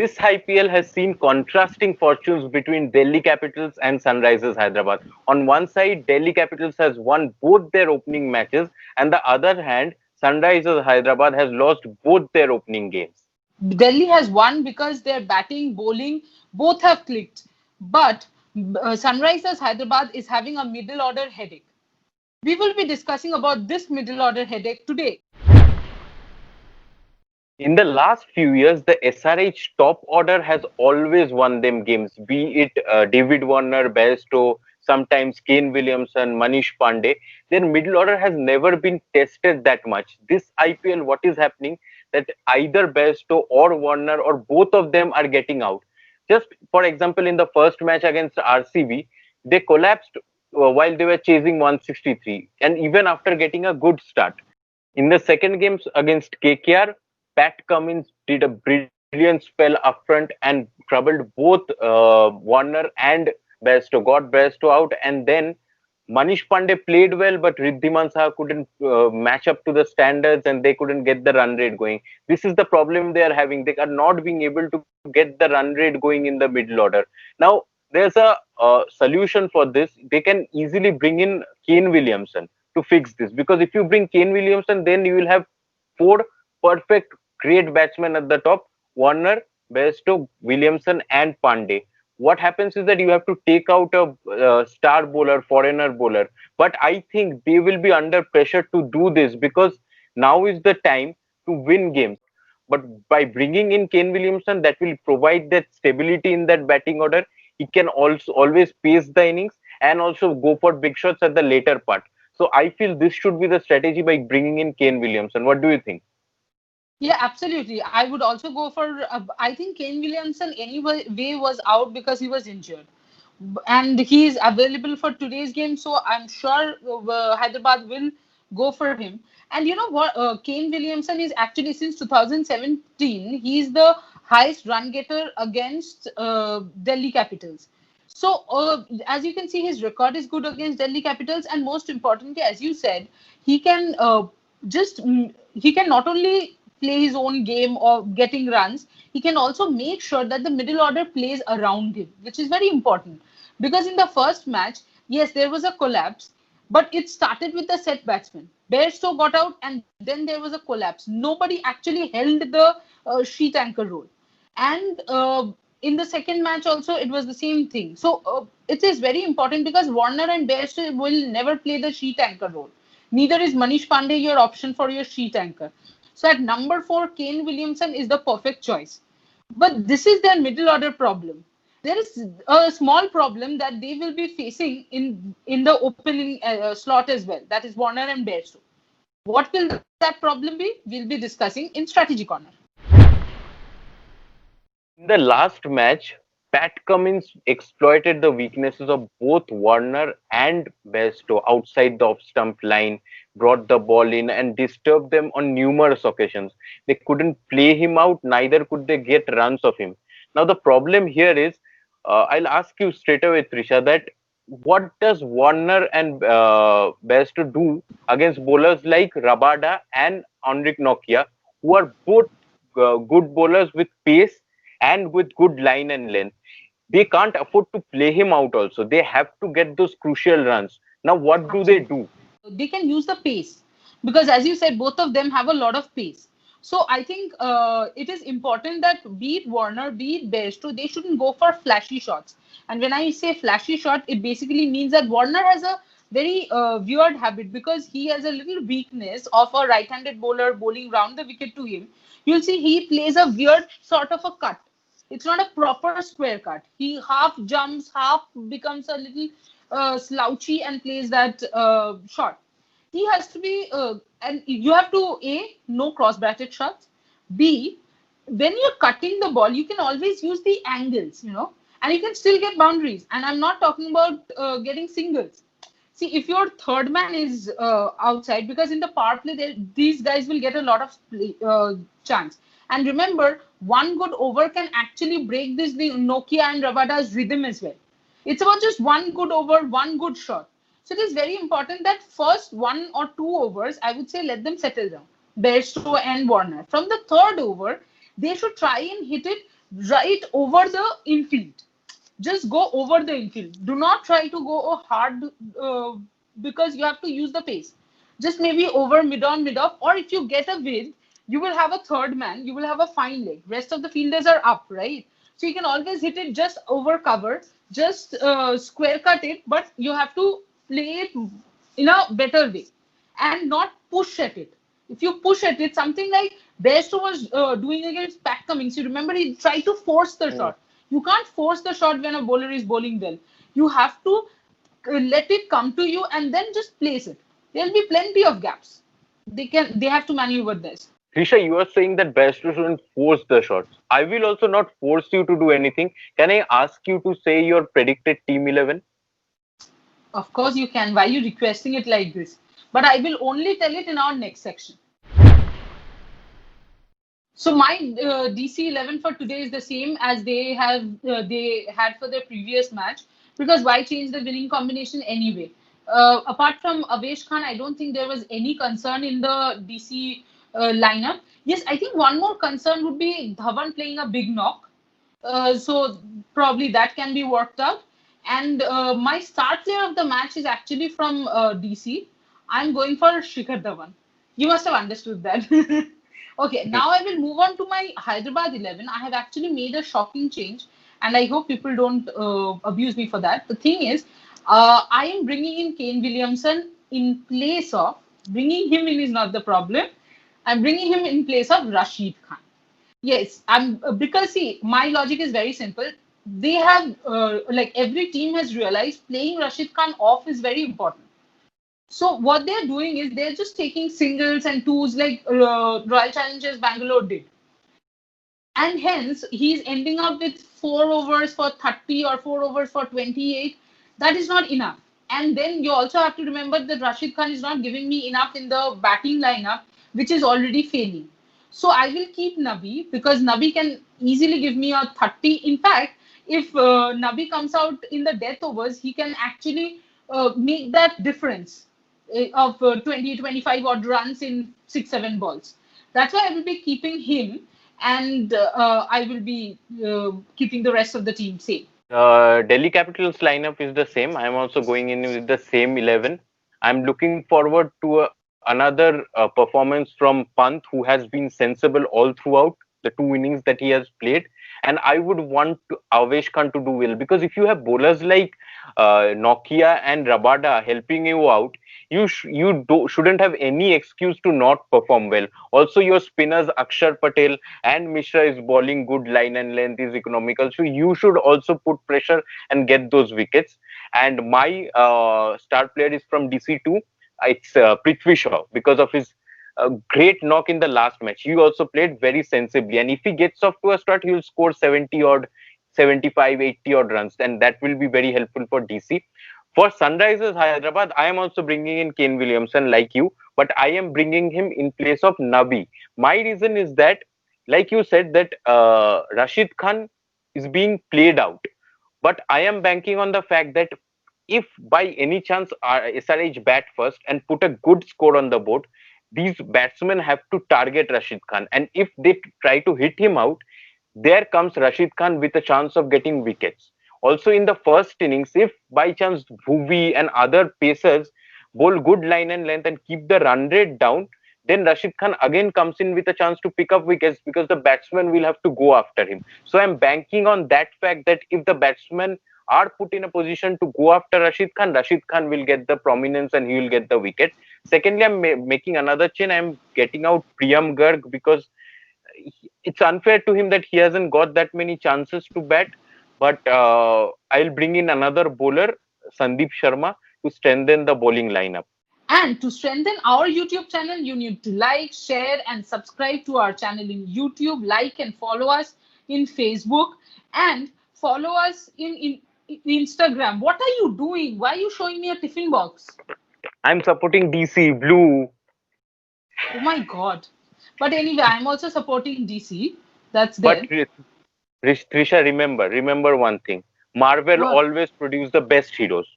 This IPL has seen contrasting fortunes between Delhi Capitals and Sunrisers Hyderabad. On one side, Delhi Capitals has won both their opening matches, and the other hand, Sunrisers Hyderabad has lost both their opening games. Delhi has won because their batting, bowling, both have clicked. But Sunrisers Hyderabad is having a middle order headache. We will be discussing about this middle order headache today. In the last few years, the SRH top order has always won them games, be it David Warner, Bairstow, sometimes Kane Williamson, Manish Pandey. Their middle order has never been tested that much. This IPL, what is happening that either Bairstow or Warner or both of them are getting out. Just for example, in the first match against RCB, they collapsed while they were chasing 163, and even after getting a good start. In the second games against KKR, Pat Cummins did a brilliant spell up front and troubled both Warner and Bairstow, got Bairstow out, and then Manish Pandey played well, but Riddhiman Saha couldn't match up to the standards and they couldn't get the run rate going. This is the problem they are having. They are not being able to get the run rate going in the middle order. Now, there's a solution for this. They can easily bring in Kane Williamson to fix this, because if you bring Kane Williamson, then you will have four perfect, great batsmen at the top: Warner, Bairstow, Williamson, and Pandey. What happens is that you have to take out a star bowler, foreigner bowler. But I think they will be under pressure to do this because now is the time to win games. But by bringing in Kane Williamson, that will provide that stability in that batting order. He can also always pace the innings and also go for big shots at the later part. So I feel this should be the strategy by bringing in Kane Williamson. What do you think? Yeah, absolutely. I would also go for. I think Kane Williamson anyway was out because he was injured, and he is available for today's game. So I'm sure Hyderabad will go for him. And you know what? Kane Williamson is actually since 2017. He's the highest run getter against Delhi Capitals. So as you can see, his record is good against Delhi Capitals, and most importantly, as you said, he can he can not only play his own game or getting runs, he can also make sure that the middle order plays around him, which is very important. Because in the first match, yes, there was a collapse, but it started with the set batsman. Bairstow got out, and then there was a collapse. Nobody actually held the sheet anchor role. And in the second match also, it was the same thing. So it is very important because Warner and Bairstow will never play the sheet anchor role. Neither is Manish Pandey your option for your sheet anchor. So at number 4, Kane Williamson is the perfect choice. But this is their middle order problem. There is a small problem that they will be facing in the opening slot as well. That is Warner and Bairstow. What will that problem be? We'll be discussing in Strategy Corner. In the last match, Pat Cummins exploited the weaknesses of both Warner and Bairstow outside the off-stump line, brought the ball in and disturbed them on numerous occasions. They couldn't play him out, neither could they get runs of him. Now the problem here is, I'll ask you straight away, Trisha, that what does Warner and Bairstow do against bowlers like Rabada and Enric Nokia, who are both good bowlers with pace and with good line and length? They can't afford to play him out also. They have to get those crucial runs. Now, what do they Absolutely. do? They can use the pace because, as you said, both of them have a lot of pace. So I think it is important that be it Warner, be it Bairstow, they shouldn't go for flashy shots. And when I say flashy shot, it basically means that Warner has a very weird habit because he has a little weakness of a right-handed bowler bowling round the wicket to him. You'll see he plays a weird sort of a cut. It's not a proper square cut. He half jumps, half becomes a little slouchy and plays that shot. He has to be, and you have to no cross batted shots. B, when you're cutting the ball, you can always use the angles, and you can still get boundaries. And I'm not talking about getting singles. See, if your third man is outside, because in the power play, these guys will get a lot of chance. And remember, one good over can actually break the Nokia and Rabada's rhythm as well. It's about just one good over, one good shot. So it is very important that first 1 or 2 overs, I would say, let them settle down. Bairstow and Warner. From the third over, they should try and hit it right over the infield. Just go over the infield. Do not try to go hard uh, because you have to use the pace. Just maybe over mid on, mid off, or if you get a width, you will have a third man. You will have a fine leg. Rest of the fielders are up, right? So you can always hit it just over cover, just square cut it, but you have to play it in a better way and not push at it. If you push at it, something like Bairstow was doing against Pat Cummins, you remember he tried to force the Mm. shot. You can't force the shot when a bowler is bowling well. You have to let it come to you and then just place it. There'll be plenty of gaps. They have to maneuver this. Trisha, you are saying that Bairstow shouldn't force the shots. I will also not force you to do anything. Can I ask you to say your predicted team 11? Of course you can. Why are you requesting it like this? But I will only tell it in our next section. So my DC 11 for today is the same as they had for their previous match, because why change the winning combination anyway? Apart from Avesh Khan, I don't think there was any concern in the DC lineup. Yes, I think one more concern would be Dhawan playing a big knock. So probably that can be worked out. And my star player of the match is actually from DC. I'm going for Shikhar Dhawan. You must have understood that. Okay, now I will move on to my Hyderabad 11. I have actually made a shocking change, and I hope people don't abuse me for that. The thing is, I am bringing in Kane Williamson in place of, bringing him in is not the problem. I'm bringing him in place of Rashid Khan. Yes, I'm because see, my logic is very simple. They have like every team has realized playing Rashid Khan off is very important. So what they're doing is they're just taking singles and twos like Royal Challengers Bangalore did, and hence he's ending up with 4 overs for 30 or 4 overs for 28. That is not enough. And then you also have to remember that Rashid Khan is not giving me enough in the batting lineup, which is already failing. So I will keep Nabi because Nabi can easily give me a 30. In fact, if Nabi comes out in the death overs, he can actually make that difference of 20, 25 odd runs in 6, 7 balls. That's why I will be keeping him, and I will be keeping the rest of the team safe. Delhi Capitals lineup is the same. I'm also going in with the same 11. I'm looking forward to another performance from Pant, who has been sensible all throughout the 2 innings that he has played. And I would want Avesh Khan to do well, because if you have bowlers like Nokia and Rabada helping you out, shouldn't have any excuse to not perform well. Also, your spinners Akshar Patel and Mishra is bowling good, line and length is economical. So you should also put pressure and get those wickets. And my star player is from DC2. It's Prithvi Shaw, because of his great knock in the last match. He also played very sensibly. And if he gets off to a start, he will score 70 odd, 75, 80 odd runs. And that will be very helpful for DC. For Sunrisers Hyderabad, I am also bringing in Kane Williamson like you, but I am bringing him in place of Nabi. My reason is that, like you said, that Rashid Khan is being played out, but I am banking on the fact that if by any chance SRH bat first and put a good score on the board, these batsmen have to target Rashid Khan, and if they try to hit him out, there comes Rashid Khan with a chance of getting wickets. Also, in the first innings, if by chance Bhuvi and other pacers bowl good line and length and keep the run rate down, then Rashid Khan again comes in with a chance to pick up wickets, because the batsman will have to go after him. So I'm banking on that fact that if the batsmen are put in a position to go after Rashid Khan will get the prominence and he will get the wicket. Secondly, I'm making another chain. I'm getting out Priyam Garg, because it's unfair to him that he hasn't got that many chances to bat. But I'll bring in another bowler, Sandeep Sharma, to strengthen the bowling lineup. And to strengthen our YouTube channel, you need to like, share, and subscribe to our channel in YouTube. Like and follow us in Facebook, and follow us in Instagram. What are you doing? Why are you showing me a tiffin box? I'm supporting DC Blue. Oh my God. But anyway, I'm also supporting DC. That's But there. Trisha, remember one thing. Marvel What? always produce the best heroes.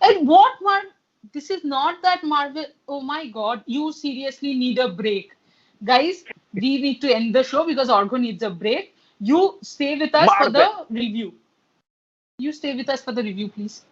And what one? This is not that Marvel. Oh my God. You seriously need a break. Guys, we need to end the show because Orgo needs a break. You stay with us for मार दे. the review. You stay with us for the review, please.